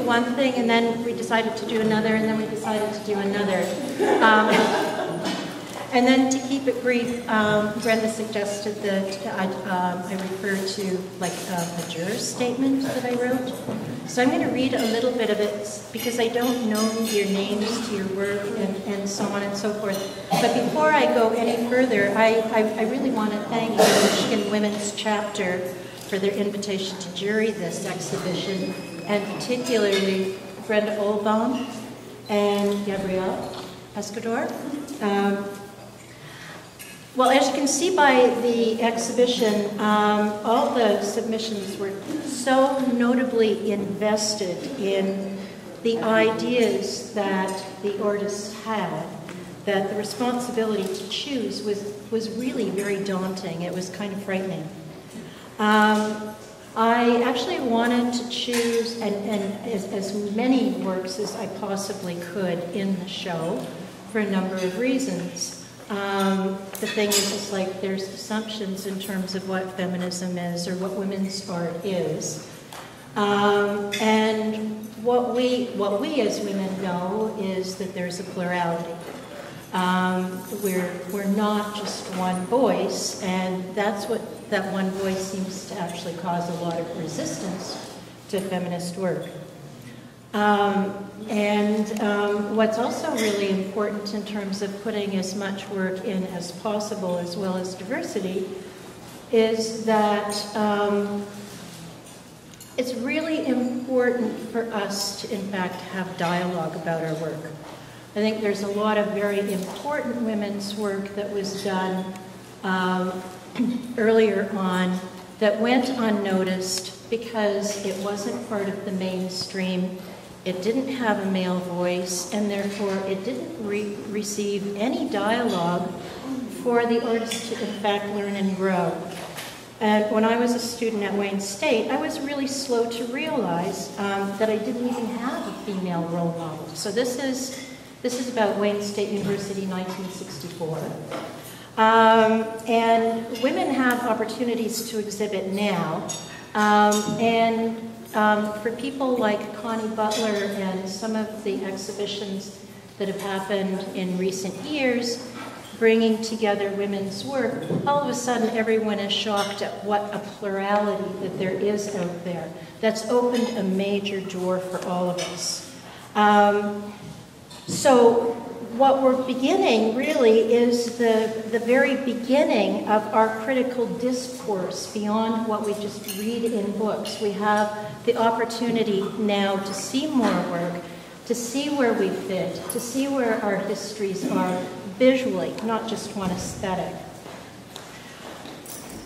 one thing, and then we decided to do another, and then we decided to do another. And then to keep it brief, Brenda suggested that I refer to like a juror's statement that I wrote. So I'm going to read a little bit of it because I don't know your names to your work and so on and so forth. But before I go any further, I really want to thank the Michigan Women's Chapter for their invitation to jury this exhibition, and particularly Brenda Olbaum and Gabrielle Escador. Well, as you can see by the exhibition, all the submissions were so notably invested in the ideas that the artists had that the responsibility to choose was really very daunting. It was kind of frightening. I actually wanted to choose as many works as I possibly could in the show for a number of reasons. The thing is, it's like there's assumptions in terms of what feminism is or what women's art is. And what we as women know is that there's a plurality. We're not just one voice, and that's what that one voice seems to actually cause a lot of resistance to feminist work. What's also really important in terms of putting as much work in as possible, as well as diversity, is that it's really important for us to, in fact, have dialogue about our work. I think there's a lot of very important women's work that was done earlier on that went unnoticed because it wasn't part of the mainstream. It didn't have a male voice, and therefore it didn't receive any dialogue for the artist to, in fact, learn and grow. And when I was a student at Wayne State, I was really slow to realize that I didn't even have a female role model. So this is about Wayne State University, 1964. And women have opportunities to exhibit now. For people like Connie Butler and some of the exhibitions that have happened in recent years, bringing together women's work, all of a sudden everyone is shocked at what a plurality that there is out there. That's opened a major door for all of us. So what we're beginning really is the very beginning of our critical discourse beyond what we just read in books. We have the opportunity now to see more work, to see where we fit, to see where our histories are visually, not just one aesthetic.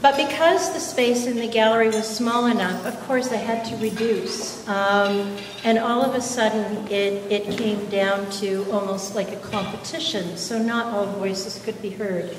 But because the space in the gallery was small enough, of course I had to reduce. And all of a sudden it came down to almost like a competition, so not all voices could be heard.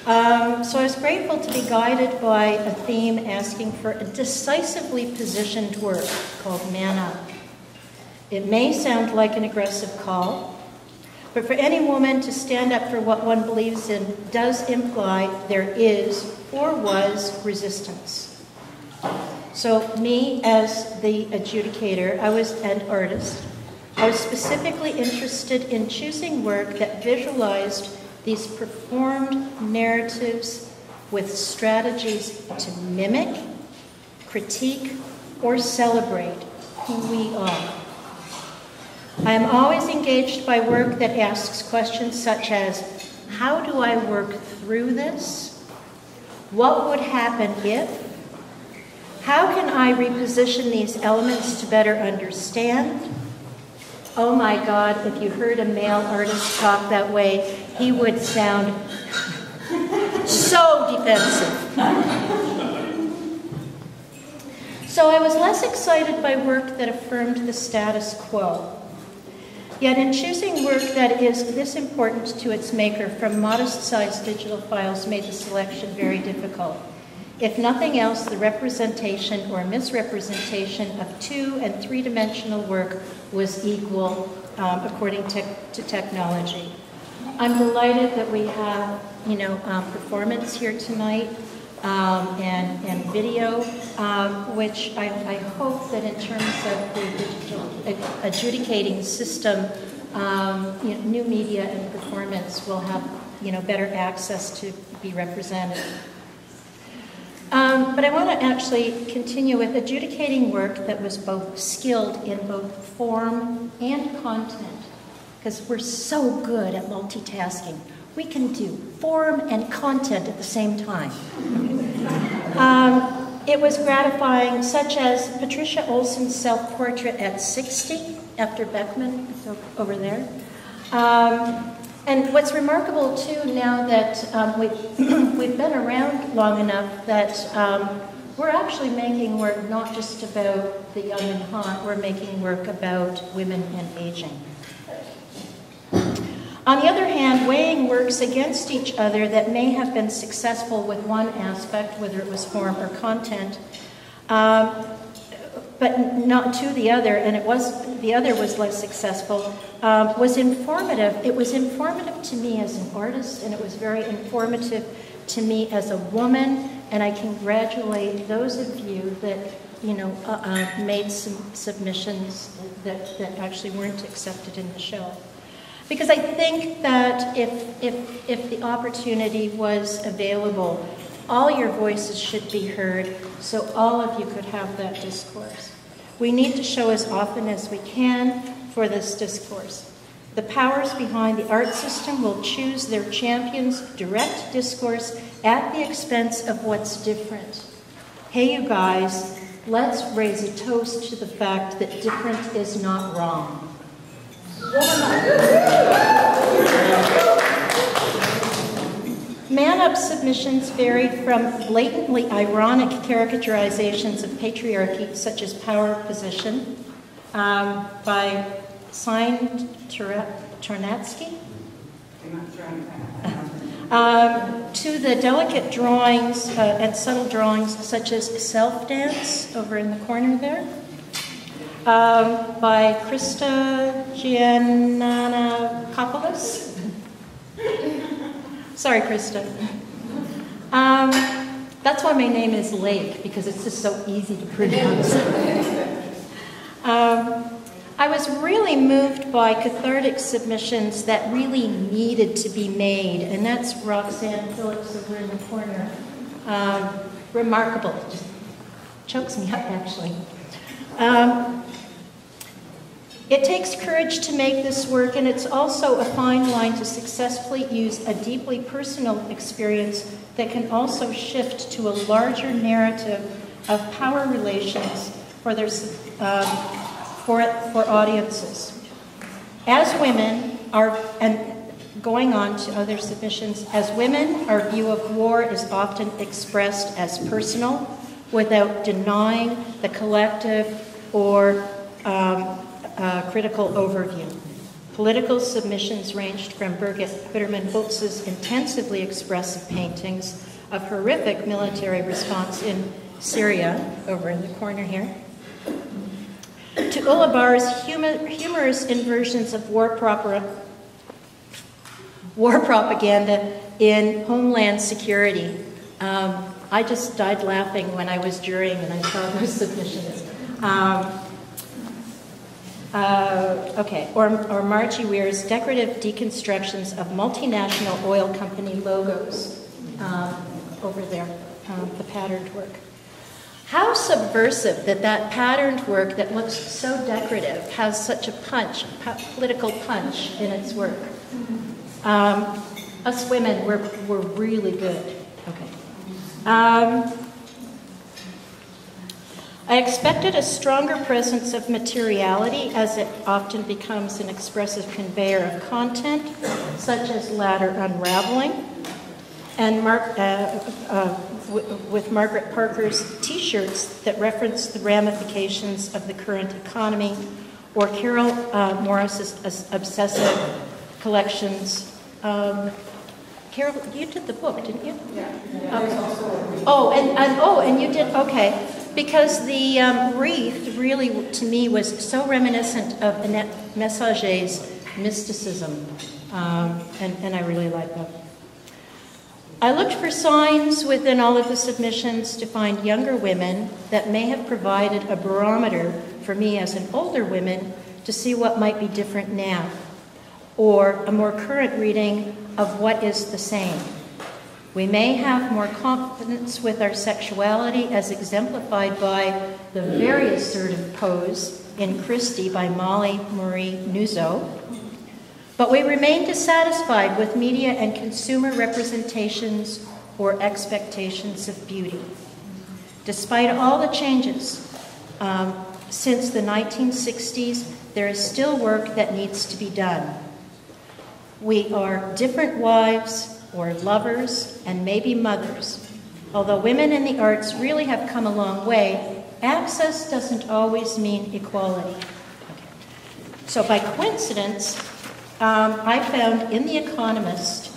So I was grateful to be guided by a theme asking for a decisively positioned work called Man Up. It may sound like an aggressive call, but for any woman to stand up for what one believes in does imply there is or was resistance. So me as the adjudicator, and artist, I was specifically interested in choosing work that visualized these performed narratives with strategies to mimic, critique, or celebrate who we are. I am always engaged by work that asks questions such as, how do I work through this? What would happen if? How can I reposition these elements to better understand? Oh my God, if you heard a male artist talk that way, he would sound so defensive. So I was less excited by work that affirmed the status quo. Yet in choosing work that is this important to its maker from modest-sized digital files made the selection very difficult. If nothing else, the representation or misrepresentation of 2- and 3-dimensional work was equal according to technology. I'm delighted that we have, performance here tonight. and video, which I hope that in terms of the digital adjudicating system, new media and performance will have better access to be represented. But I want to actually continue with adjudicating work that was both skilled in both form and content, because we're so good at multitasking. We can do form and content at the same time. It was gratifying, such as Patricia Olson's self-portrait at 60, after Beckman, over there. And what's remarkable, too, now that we've been around long enough, that we're actually making work not just about the young and hot, we're making work about women and aging. On the other hand, weighing works against each other that may have been successful with one aspect, whether it was form or content, but not to the other, and the other was less successful, was informative. It was informative to me as an artist, and it was very informative to me as a woman, and I congratulate those of you that made some submissions that actually weren't accepted in the show. Because I think that if the opportunity was available, all your voices should be heard, so all of you could have that discourse. We need to show as often as we can for this discourse. The powers behind the art system will choose their champions' direct discourse at the expense of what's different. Hey, you guys, let's raise a toast to the fact that different is not wrong. Man-up submissions varied from blatantly ironic characterizations of patriarchy, such as power position, by Signed Tornatsky, to the delicate drawings and subtle drawings, such as self-dance, over in the corner there, by Krista Giannakopoulos. Sorry, Krista. That's why my name is Lake, because it's just so easy to pronounce. I was really moved by cathartic submissions that really needed to be made, and that's Roxanne Phillips over in the corner. Remarkable. Just chokes me up, actually. It takes courage to make this work, and it's also a fine line to successfully use a deeply personal experience that can also shift to a larger narrative of power relations for audiences. As women, and going on to other submissions, as women, our view of war is often expressed as personal, without denying the collective or critical overview. Political submissions ranged from Birgit Bitterman-Holtz's intensively expressive paintings of horrific military response in Syria, over in the corner here, to Ulla Barr's humorous inversions of war propaganda in Homeland Security. I just died laughing when I was jurying and I saw those submissions. Or Margie Weir's decorative deconstructions of multinational oil company logos over there, the patterned work. How subversive that patterned work that looks so decorative has such a punch, political punch in its work. Us women, we're really good. Okay. I expected a stronger presence of materiality, as it often becomes an expressive conveyor of content, such as ladder unraveling, and with Margaret Parker's T-shirts that reference the ramifications of the current economy, or Carol Morris's obsessive collections. Carol, you did the book, didn't you? Yeah. Okay. And you did, okay. Because the wreath really, to me, was so reminiscent of Annette Messager's mysticism, and I really like that. I looked for signs within all of the submissions to find younger women that may have provided a barometer for me as an older woman to see what might be different now, or a more current reading of what is the same. We may have more confidence with our sexuality as exemplified by the very assertive pose in Christie by Molly Marie Nuzzo, but we remain dissatisfied with media and consumer representations or expectations of beauty. Despite all the changes since the 1960s, there is still work that needs to be done. We are different wives or lovers and maybe mothers. Although women in the arts really have come a long way, access doesn't always mean equality. So by coincidence, I found in The Economist,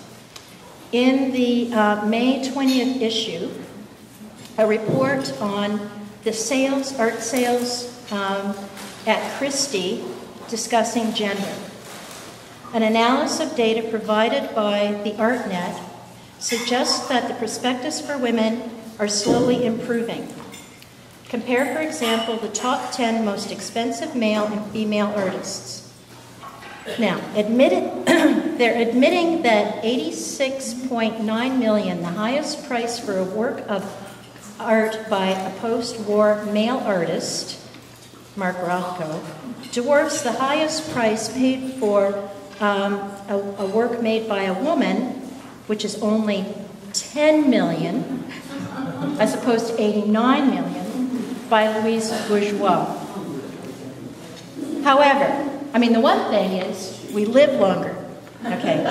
in the May 20th issue, a report on the sales, art sales at Christie discussing gender. An analysis of data provided by the ArtNet suggests that the prospectus for women are slowly improving. Compare, for example, the top 10 most expensive male and female artists. Now, they're admitting that $86.9 million, the highest price for a work of art by a post-war male artist, Mark Rothko, dwarfs the highest price paid for a work made by a woman, which is only $10 million, as opposed to $89 million, by Louise Bourgeois. However, I mean, the one thing is, we live longer, okay?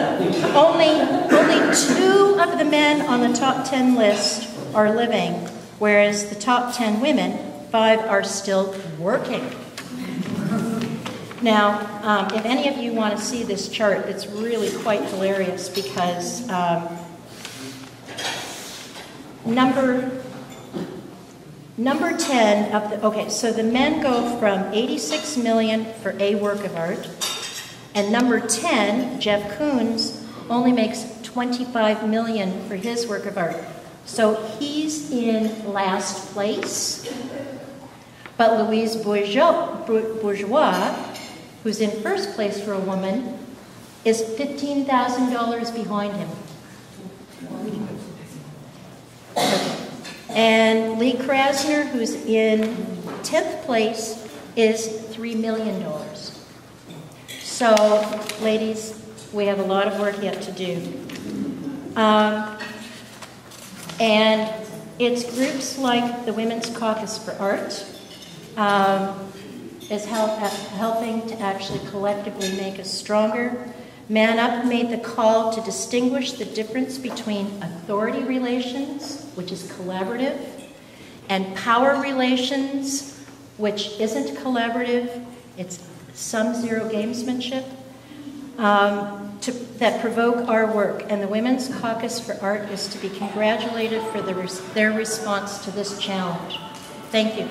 Only 2 of the men on the top 10 list are living, whereas the top 10 women, 5 are still working. Now, if any of you want to see this chart, it's really quite hilarious because Number 10 of the, okay, so the men go from 86 million for a work of art, and number 10, Jeff Koons, only makes 25 million for his work of art. So he's in last place, but Louise Bourgeois, who's in first place for a woman, is $15,000 behind him. Okay. And Lee Krasner, who's in 10th place, is $3 million. So, ladies, we have a lot of work yet to do. And it's groups like the Women's Caucus for Art is helping to actually collectively make us stronger. Man Up made the call to distinguish the difference between authority relations, which is collaborative, and power relations, which isn't collaborative, it's sum-zero gamesmanship, that provoke our work. And the Women's Caucus for Art is to be congratulated for their response to this challenge. Thank you.